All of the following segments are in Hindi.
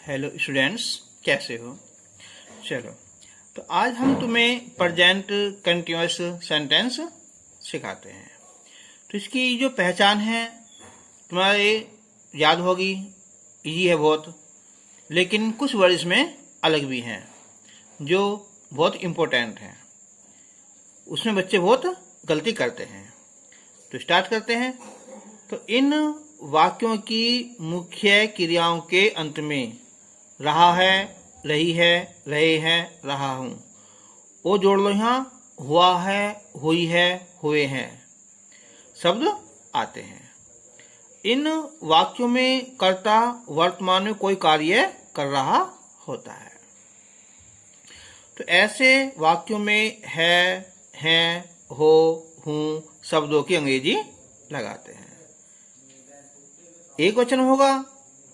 हेलो स्टूडेंट्स, कैसे हो। चलो, तो आज हम तुम्हें प्रेजेंट कंटिन्यूअस सेंटेंस सिखाते हैं। तो इसकी जो पहचान है तुम्हारे याद होगी, इजी है बहुत, लेकिन कुछ वर्ड इसमें अलग भी हैं जो बहुत इम्पोर्टेंट हैं। उसमें बच्चे बहुत गलती करते हैं। तो स्टार्ट करते हैं। तो इन वाक्यों की मुख्य क्रियाओं के अंत में रहा है, रही है, रहे हैं, रहा हूं, वो जोड़ लो। यहां हुआ है, हुई है, हुए हैं शब्द आते हैं। इन वाक्यों में कर्ता वर्तमान में कोई कार्य कर रहा होता है। तो ऐसे वाक्यों में है, हैं, हो, हूं शब्दों की अंग्रेजी लगाते हैं। एक वचन होगा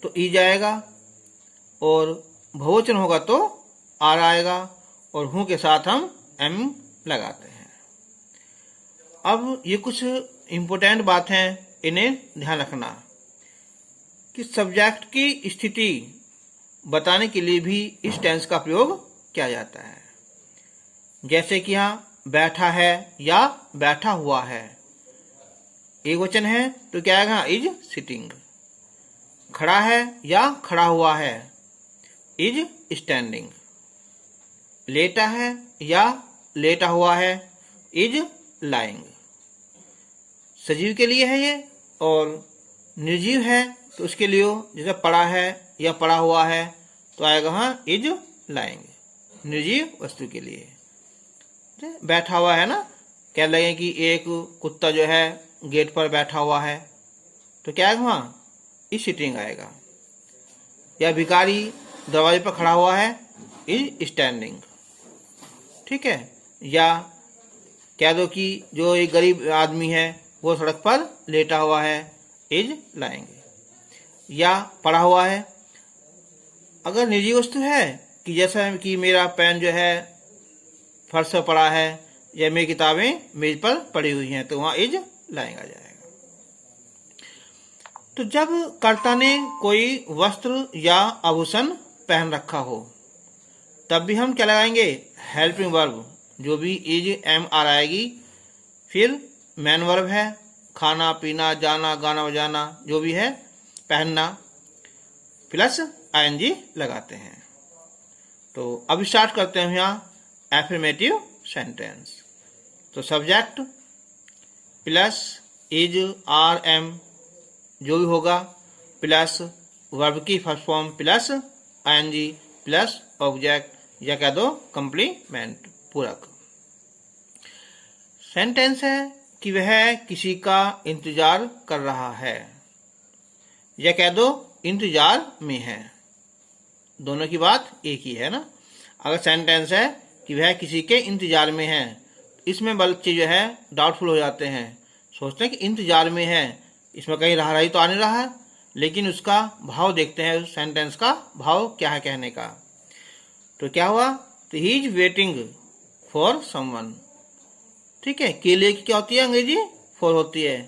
तो ई जाएगा, और बहुवचन होगा तो आर आएगा, और हूं के साथ हम एम लगाते हैं। अब ये कुछ इम्पोर्टेंट बात है, इन्हें ध्यान रखना कि सब्जेक्ट की स्थिति बताने के लिए भी इस टेंस का प्रयोग किया जाता है। जैसे कि यहाँ बैठा है या बैठा हुआ है, एक वचन है तो क्या आएगा, इज सिटिंग। खड़ा है या खड़ा हुआ है, इज स्टैंडिंग। लेटा है या लेटा हुआ है, इज लाइंग। सजीव के लिए है ये, और निर्जीव है तो उसके लिए जैसे पड़ा है या पड़ा हुआ है तो आएगा हाँ, इज लाइंग। निर्जीव वस्तु के लिए बैठा हुआ है ना, कह लगे कि एक कुत्ता जो है गेट पर बैठा हुआ है तो क्या आएगा वहां, इज सिटिंग आएगा। या भिखारी दरवाजे पर खड़ा हुआ है, इज स्टैंडिंग। ठीक है। या कह दो कि जो एक गरीब आदमी है वो सड़क पर लेटा हुआ है, इज लाइंग। या पड़ा हुआ है। अगर निजी वस्तु है कि जैसा कि मेरा पेन जो है फर्श पर पड़ा है या मेरी किताबें मेज पर पड़ी हुई हैं, तो वहां इज लाइंग आ जाएगा। तो जब कर्ता ने कोई वस्त्र या आभूषण पहन रखा हो तब भी हम क्या लगाएंगे, हेल्पिंग वर्ब, जो भी इज एम आर आएगी। फिर मैन वर्ब है, खाना पीना, जाना, गाना बजाना, जो भी है, पहनना, प्लस आईएनजी लगाते हैं। तो अब स्टार्ट करते हैं यहाँ एफर्मेटिव सेंटेंस। तो subject plus is are am जो भी होगा, प्लस वर्ब की first form plus ING plus object, या कह दो कंप्लीमेंट, पूरक। सेंटेंस है कि वह किसी का इंतजार कर रहा है, या कह दो इंतजार में है। दोनों की बात एक ही है ना। अगर सेंटेंस है कि वह किसी के इंतजार में है, इसमें बच्चे जो है डाउटफुल हो जाते हैं, सोचते हैं कि इंतजार में है, इसमें कहीं रहा रही तो आ नहीं रहा है, लेकिन उसका भाव देखते हैं, सेंटेंस का भाव क्या है कहने का। तो क्या हुआ, तो he is waiting for someone. ठीक है, के लिए क्या होती है अंग्रेजी, फॉर होती है।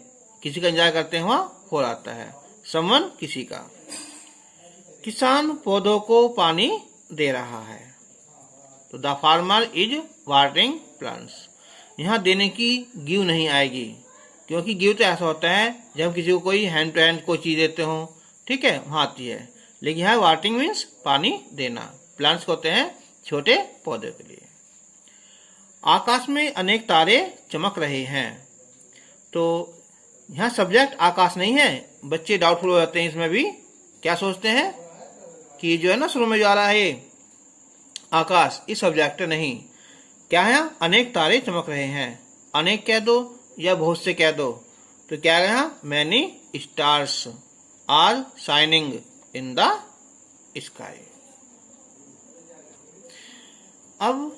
किसी का इंतजार करते हैं वहां फॉर आता है, समवन किसी का। किसान पौधों को पानी दे रहा है, तो the farmer is watering plants. यहाँ देने की गिव नहीं आएगी, क्योंकि गिव तो ऐसा होता है जब हम किसी को कोई हैंड टू हैंड कोई चीज देते हो, ठीक है, वहां आती है। लेकिन यहाँ वाटरिंग मीन्स पानी देना। प्लांट्स होते हैं छोटे पौधे के लिए। आकाश में अनेक तारे चमक रहे हैं, तो यहाँ सब्जेक्ट आकाश नहीं है। बच्चे डाउटफुल हो जाते हैं इसमें भी, क्या सोचते हैं कि जो है ना शुरू में जो आ रहा है आकाश, इस सब्जेक्ट नहीं। क्या है, अनेक तारे चमक रहे हैं। अनेक कह दो या बहुत से कह दो, तो क्या है यहाँ, many stars are shining in the sky. अब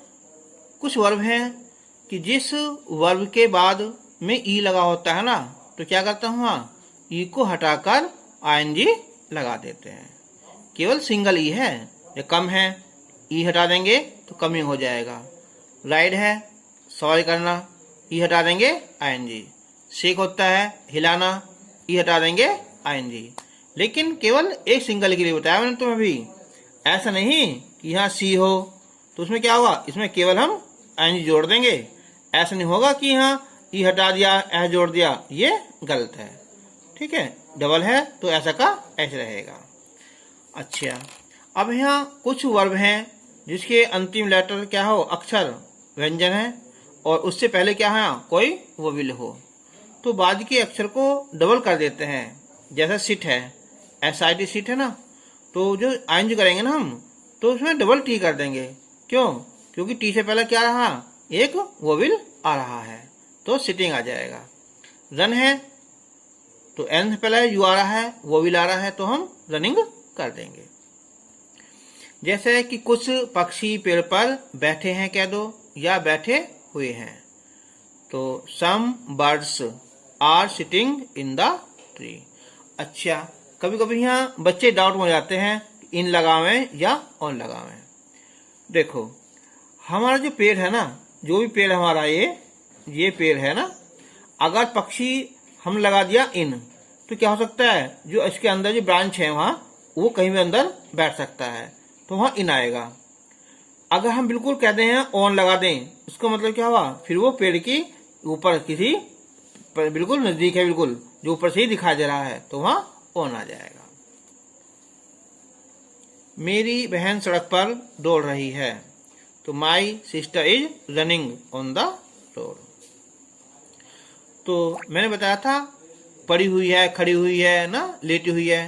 कुछ वर्ब हैं कि जिस वर्ब के बाद में ई लगा होता है ना, तो क्या करता हूं, ई को हटाकर आईएनजी लगा देते हैं। केवल सिंगल ई है, या कम है, ई हटा देंगे तो कमी हो जाएगा। राइड है, सवारी करना, ई हटा देंगे आईएनजी। शेक होता है, हिलाना, ई हटा देंगे आईएनजी। लेकिन केवल एक सिंगल के लिए बताया मैंने तुम्हें भी ऐसा नहीं कि यहाँ सी हो तो उसमें क्या होगा, इसमें केवल हम एन जोड़ देंगे। ऐसा नहीं होगा कि यहाँ ई हटा दिया एस जोड़ दिया, ये गलत है। ठीक है, डबल है तो ऐसा का ऐसे रहेगा। अच्छा, अब यहाँ कुछ वर्ब हैं जिसके अंतिम लेटर क्या हो, अक्षर व्यंजन है, और उससे पहले क्या है, कोई वोवेल हो, तो बाद के अक्षर को डबल कर देते हैं। जैसा सिट है, SIT सिट है ना, तो जो आइन करेंगे ना हम, तो उसमें डबल टी कर देंगे। क्यों? क्योंकि टी से पहले क्या रहा, एक वोवेल आ रहा है, तो सिटिंग आ जाएगा। रन है तो एन से पहले यू आ रहा है, वोवेल आ रहा है, तो हम रनिंग कर देंगे। जैसे कि कुछ पक्षी पेड़ पर बैठे हैं कह दो, या बैठे हुए हैं, तो some birds are sitting in the tree. अच्छा, कभी कभी यहाँ बच्चे डाउट में हो जाते हैं इन लगावें या ऑन लगावें। देखो, हमारा जो पेड़ है ना, जो भी पेड़ हमारा ये पेड़ है ना, अगर पक्षी हम लगा दिया इन, तो क्या हो सकता है, जो इसके अंदर जो ब्रांच है वहां, वो कहीं भी अंदर बैठ सकता है, तो वहां इन आएगा। अगर हम बिल्कुल कहते हैं ऑन लगा दें, उसका मतलब क्या हुआ, फिर वो पेड़ की ऊपर किसी बिल्कुल नजदीक है, बिल्कुल जो ऊपर से ही दिखाई दे रहा है, तो वहां ऑन आ जाएगा। मेरी बहन सड़क पर दौड़ रही है, तो my sister is running on the road. तो मैंने बताया था पड़ी हुई है, खड़ी हुई है ना, लेटी हुई है,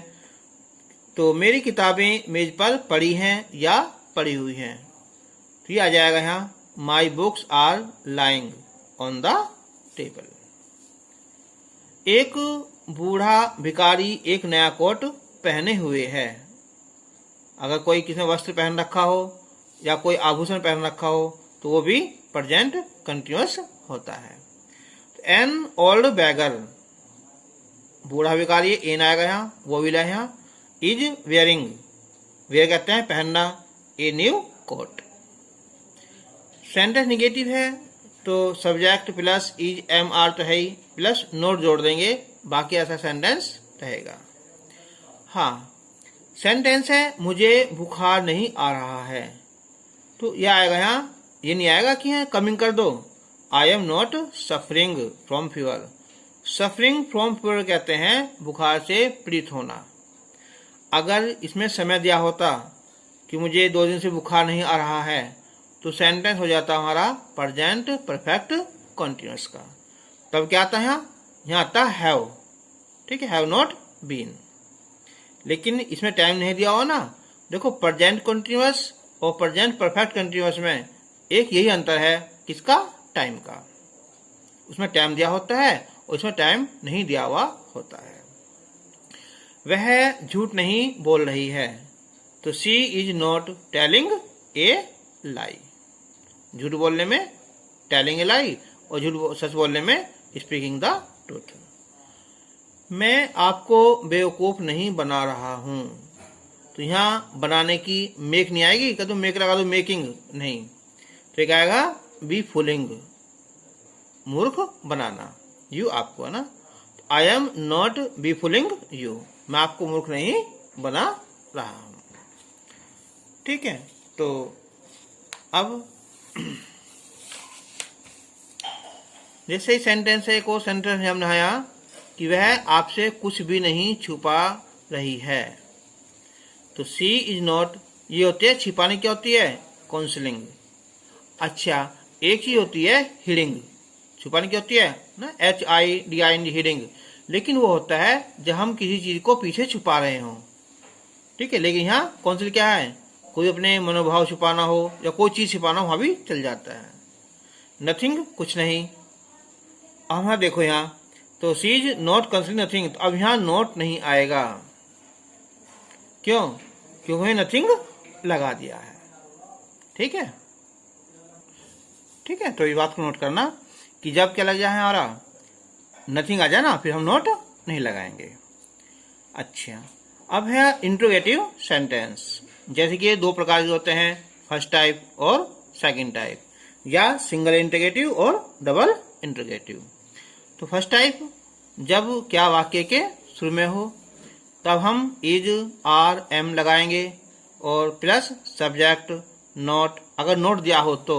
तो मेरी किताबें मेज पर पड़ी हैं या पड़ी हुई हैं, तो ये आ जाएगा यहाँ, my books are lying on the table. एक बूढ़ा भिखारी एक नया कोट पहने हुए है। अगर कोई किसी ने वस्त्र पहन रखा हो या कोई आभूषण पहन रखा हो, तो वो भी प्रेजेंट कंटिन्यूअस होता है। एन ओल्ड बैगर, बूढ़ा भिखारी, एन आएगा यहाँ, वो भी लाए यहाँ। इज वेयरिंग, वेयर कहते हैं पहनना, a new coat. Sentence negative है तो subject plus is am are तो है ही, प्लस नोट जोड़ देंगे, बाकी ऐसा सेंटेंस रहेगा। हाँ, सेंटेंस है मुझे बुखार नहीं आ रहा है, तो यह आएगा यहाँ, ये नहीं आएगा कि यहाँ कमिंग कर दो, I am not suffering from fever. Suffering from fever कहते हैं बुखार से पीड़ित होना। अगर इसमें समय दिया होता कि मुझे 2 दिन से बुखार नहीं आ रहा है, तो सेंटेंस हो जाता हमारा प्रेजेंट परफेक्ट कंटिन्यूअस का। तब क्या आता है यहाँ आता हैव। ठीक है, हैव नॉट बीन। लेकिन इसमें टाइम नहीं दिया हो ना। देखो, प्रेजेंट कंटिन्यूअस और प्रेजेंट परफेक्ट कंटिन्यूअस में एक यही अंतर है, किसका, टाइम का। उसमें टाइम दिया होता है और इसमें टाइम नहीं दिया हुआ होता है। वह झूठ नहीं बोल रही है, तो she is not telling a lie. झूठ बोलने में टेलिंग ए लाई, और सच बोलने में स्पीकिंग द ट्रूथ। मैं आपको बेवकूफ नहीं बना रहा हूं, तो यहाँ बनाने की मेक नहीं आएगी, क्या तुम मेक लगा दो, मेकिंग नहीं, तो एक आएगा बी फूलिंग, मूर्ख बनाना, यू आपको है ना। I am not be fooling you, मैं आपको मूर्ख नहीं बना रहा हूं। ठीक है, तो अब जैसे ही सेंटेंस है, एक और सेंटेंस है हमने यहाँ कि वह आपसे कुछ भी नहीं छुपा रही है, तो सी इज नॉट, ये होती है छिपाने, क्या होती है, काउंसलिंग। अच्छा, एक चीज होती है हिडिंग, छुपाने की होती है ना, HIDING हिडिंग, लेकिन वो होता है जब हम किसी चीज को पीछे छुपा रहे हों। ठीक है, लेकिन यहाँ काउंसिल क्या है, कोई अपने मनोभाव छुपाना हो या कोई चीज छुपाना हो, वहां भी चल जाता है। नथिंग, कुछ नहीं। अब यहाँ देखो, यहाँ तो सी इज नॉट कंसिडरिंग नथिंग, तो अब यहाँ नॉट नहीं आएगा, क्यों, क्योंकि नथिंग लगा दिया है। ठीक है, ठीक है, तो ये बात को नोट करना कि जब क्या लग जाए हमारा, नथिंग आ जाए ना, फिर हम नोट नहीं लगाएंगे। अच्छा, अब है इंट्रोगेटिव सेंटेंस। जैसे कि ये 2 प्रकार के होते हैं, फर्स्ट टाइप और सेकंड टाइप, या सिंगल इंट्रोगेटिव और डबल इंट्रोगेटिव। तो फर्स्ट टाइप, जब क्या वाक्य के शुरू में हो, तब हम इज, आर, एम लगाएंगे और प्लस सब्जेक्ट नोट, अगर नोट दिया हो तो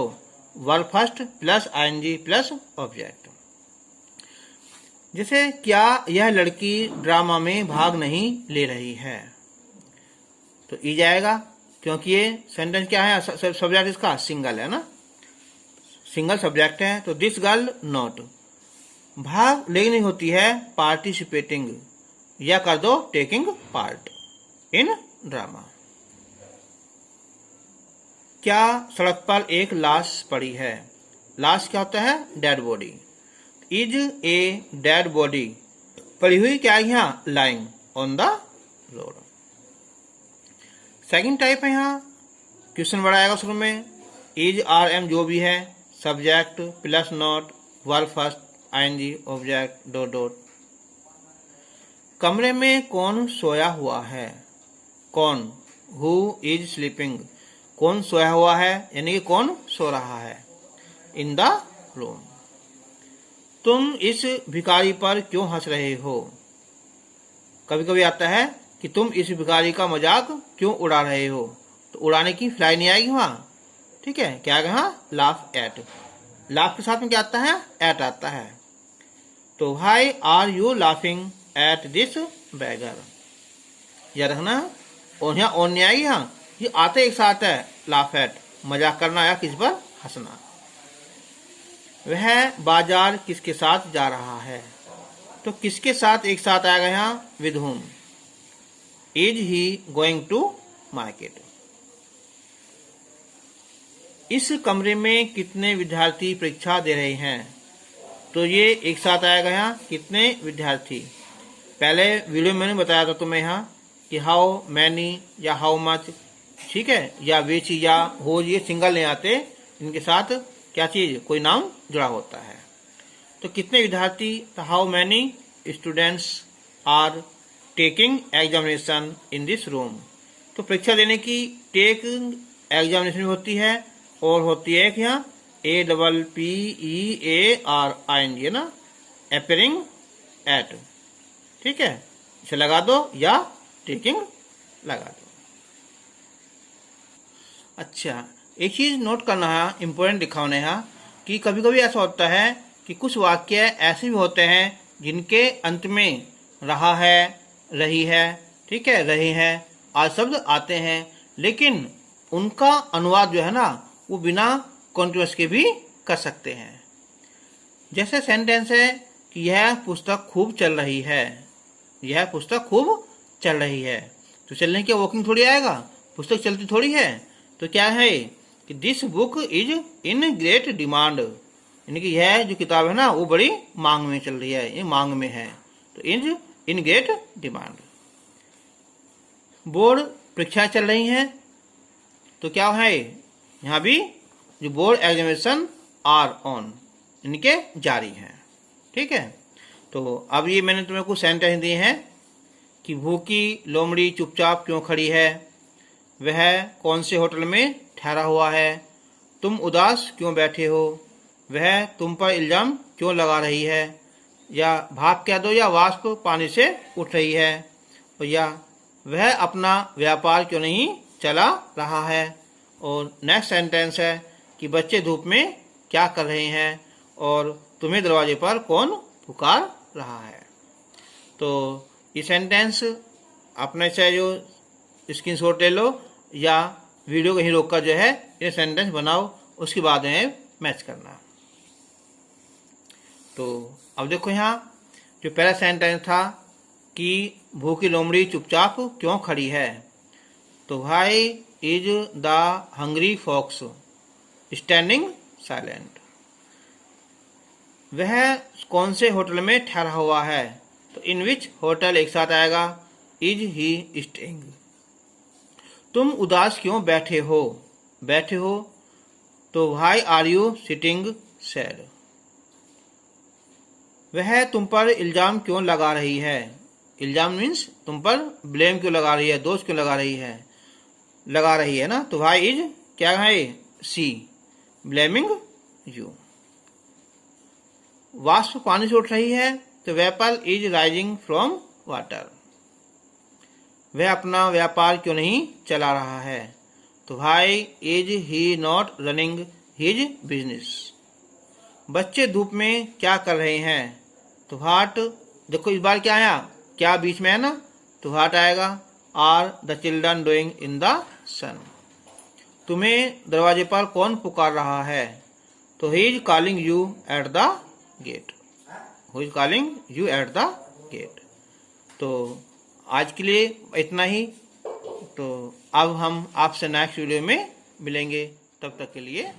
verb first plus ING plus object. जैसे क्या यह लड़की ड्रामा में भाग नहीं ले रही है, तो ई जाएगा क्योंकि ये सेंटेंस क्या है, सब्जेक्ट इसका सिंगल है ना, सिंगल सब्जेक्ट है। तो दिस गर्ल नॉट, भाग लेनी होती है पार्टिसिपेटिंग, या कर दो टेकिंग पार्ट इन ड्रामा। क्या सड़क पर एक लाश पड़ी है, लाश क्या होता है, dead body. Is a dead body पड़ी हुई क्या है यहाँ, lying on the road. Second type है यहाँ क्वेश्चन वर्ड आएगा शुरू में, इज आर एम जो भी है, subject plus not verb first ING object dot dot. कमरे में कौन सोया हुआ है, कौन, हु इज स्लीपिंग, कौन सोया हुआ है यानी कि कौन सो रहा है, इन द रूम। तुम इस भिखारी पर क्यों हंस रहे हो, कभी कभी आता है कि तुम इस भिखारी का मजाक क्यों उड़ा रहे हो, तो उड़ाने की फ्लाई नहीं आएगी वहां, ठीक है, क्या आएगा यहाँ, लाफ एट, लाफ के साथ में क्या आता है, एट आता है। तो why are you laughing at this beggar, याद रखना, और यहाँ ऑन नहीं आएगी, यहाँ ये आते एक साथ है, लाफ एट मजाक करना या किस पर हंसना। वह बाजार किसके साथ जा रहा है, तो किसके साथ एक साथ आएगा यहाँ, with whom. Is he going to market. इस कमरे में कितने विद्यार्थी परीक्षा दे रहे हैं, तो ये एक साथ आएगा यहाँ, कितने विद्यार्थी। पहले वीडियो में मैंने बताया था तुम्हें यहाँ कि हाउ मैनी या हाउ मच, ठीक है, या विच या हो, ये सिंगल नहीं आते, इनके साथ क्या चीज, कोई नाम जुड़ा होता है। तो कितने विद्यार्थी, तो how many students are taking examination in this room. तो परीक्षा देने की टेकिंग एग्जामिनेशन होती है, और होती है कि यहाँ APPEARING है ना, अपेयरिंग एट, ठीक है, इसे लगा दो या टेकिंग लगा दो। अच्छा, एक चीज नोट करना है, इम्पोर्टेंट दिखाने है कि कभी कभी ऐसा होता है कि कुछ वाक्य ऐसे भी होते हैं जिनके अंत में रहा है, रही है, ठीक है, रहे हैं आदि शब्द आते हैं, लेकिन उनका अनुवाद जो है ना वो बिना कॉन्टिन्यूअस के भी कर सकते हैं। जैसे सेंटेंस है कि यह पुस्तक खूब चल रही है, यह पुस्तक खूब चल रही है, तो चलने की वॉकिंग थोड़ी आएगा, पुस्तक चलती थोड़ी है। तो क्या है कि this book is in great demand, यानी कि यह जो किताब है ना वो बड़ी मांग में चल रही है, ये मांग में है, तो is in great demand. Board परीक्षाएं चल रही हैं, तो क्या है यहाँ भी जो बोर्ड एग्जामिनेशन आर ऑन, इनके जारी हैं, ठीक है। तो अब ये मैंने तुम्हें कुछ सेंटेंस दिए हैं कि भूखी लोमड़ी चुपचाप क्यों खड़ी है, वह कौन से होटल में ठहरा हुआ है, तुम उदास क्यों बैठे हो, वह तुम पर इल्जाम क्यों लगा रही है, या भाप कह दो या वाष्प पानी से उठ रही है, और या वह अपना व्यापार क्यों नहीं चला रहा है। और नेक्स्ट सेंटेंस है कि बच्चे धूप में क्या कर रहे हैं, और तुम्हें दरवाजे पर कौन पुकार रहा है। तो ये सेंटेंस अपने से जो स्क्रीनशॉट ले लो या वीडियो कहीं रोककर जो है ये सेंटेंस बनाओ, उसके बाद में मैच करना। तो अब देखो यहाँ जो पहला सेंटेंस था कि भूखी लोमड़ी चुपचाप क्यों खड़ी है, तो why is the hungry fox standing silent. वह कौन से होटल में ठहरा हुआ है, तो इन विच होटल एक साथ आएगा, इज ही स्टेइंग। तुम उदास क्यों बैठे हो, बैठे हो, तो why are you sitting sad. वह तुम पर इल्जाम क्यों लगा रही है, इल्जाम मीन्स तुम पर ब्लेम क्यों लगा रही है, दोष क्यों लगा रही है ना, तो व्हाई इज क्या है, सी ब्लेमिंग यू। वाष्प पानी से उठ रही है, तो vapour is rising from water. वह अपना व्यापार क्यों नहीं चला रहा है? तो भाई is he not running his business. बच्चे धूप में क्या कर रहे हैं? तो व्हाट, देखो इस बार क्या आया, क्या बीच में है ना, तो व्हाट आएगा, are the children doing in the sun. तुम्हें दरवाजे पर कौन पुकार रहा है? तो he is calling you at the gate. Who is calling you at the gate. तो आज के लिए इतना ही। तो अब हम आपसे नेक्स्ट वीडियो में मिलेंगे, तब तक के लिए